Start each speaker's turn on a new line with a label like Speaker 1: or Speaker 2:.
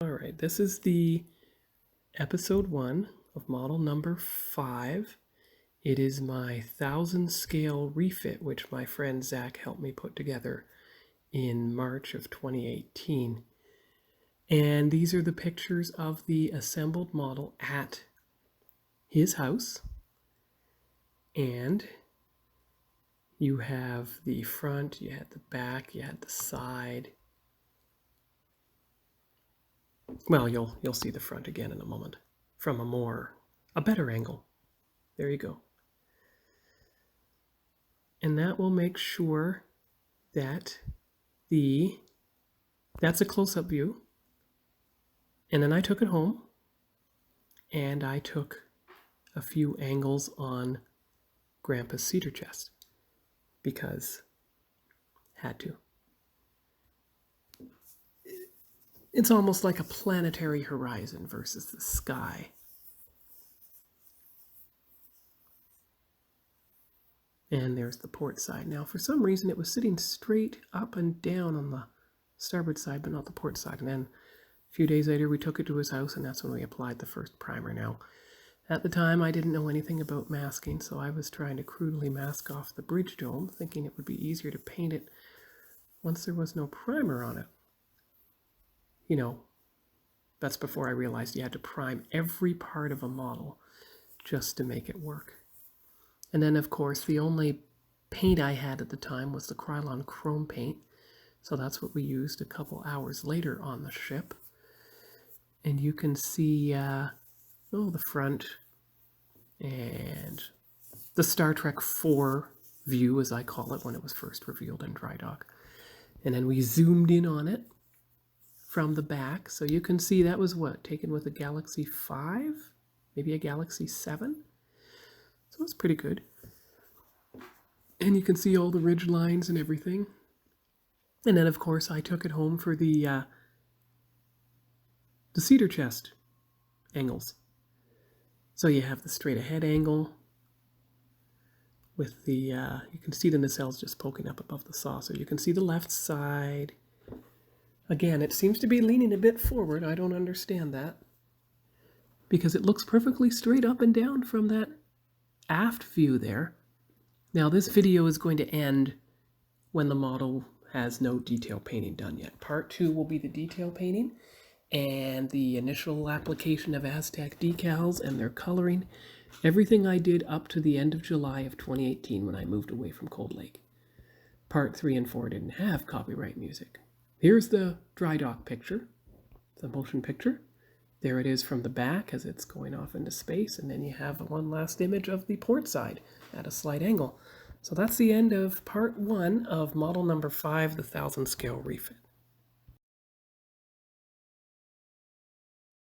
Speaker 1: All right, this is the episode 1 of model number 5. It is my 1,000 scale refit, which my friend Zach helped me put together in March of 2018. And these are the pictures of the assembled model at his house. And you have the front, you had the back, you had the side. Well, you'll see the front again in a moment from a better angle. There you go. And that will make sure that that's a close-up view. And then I took it home and I took a few angles on Grandpa's cedar chest because had to. It's almost like a planetary horizon versus the sky. And there's the port side. Now, for some reason, it was sitting straight up and down on the starboard side, but not the port side. And then a few days later, we took it to his house, and that's when we applied the first primer. Now, at the time, I didn't know anything about masking, so I was trying to crudely mask off the bridge dome, thinking it would be easier to paint it once there was no primer on it. You know, that's before I realized you had to prime every part of a model just to make it work. And then, of course, the only paint I had at the time was the Krylon chrome paint. So that's what we used a couple hours later on the ship. And you can see the front and the Star Trek 4 view, as I call it, when it was first revealed in dry dock. And then we zoomed in on it from the back. So you can see that was what, taken with a Galaxy 5, maybe a Galaxy 7. So it's pretty good. And you can see all the ridge lines and everything. And then, of course, I took it home for the cedar chest angles. So you have the straight ahead angle with the, you can see the nacelles just poking up above the saucer. You can see the left side. Again, it seems to be leaning a bit forward. I don't understand that, because it looks perfectly straight up and down from that aft view there. Now this video is going to end when the model has no detail painting done yet. Part 2 will be the detail painting and the initial application of Aztec decals and their coloring. Everything I did up to the end of July of 2018 when I moved away from Cold Lake. Part 3 and 4 didn't have copyright music. Here's the dry dock picture, the motion picture. There it is from the back as it's going off into space, and then you have one last image of the port side at a slight angle. So that's the end of part 1 of model number 5, the 1,000 scale refit.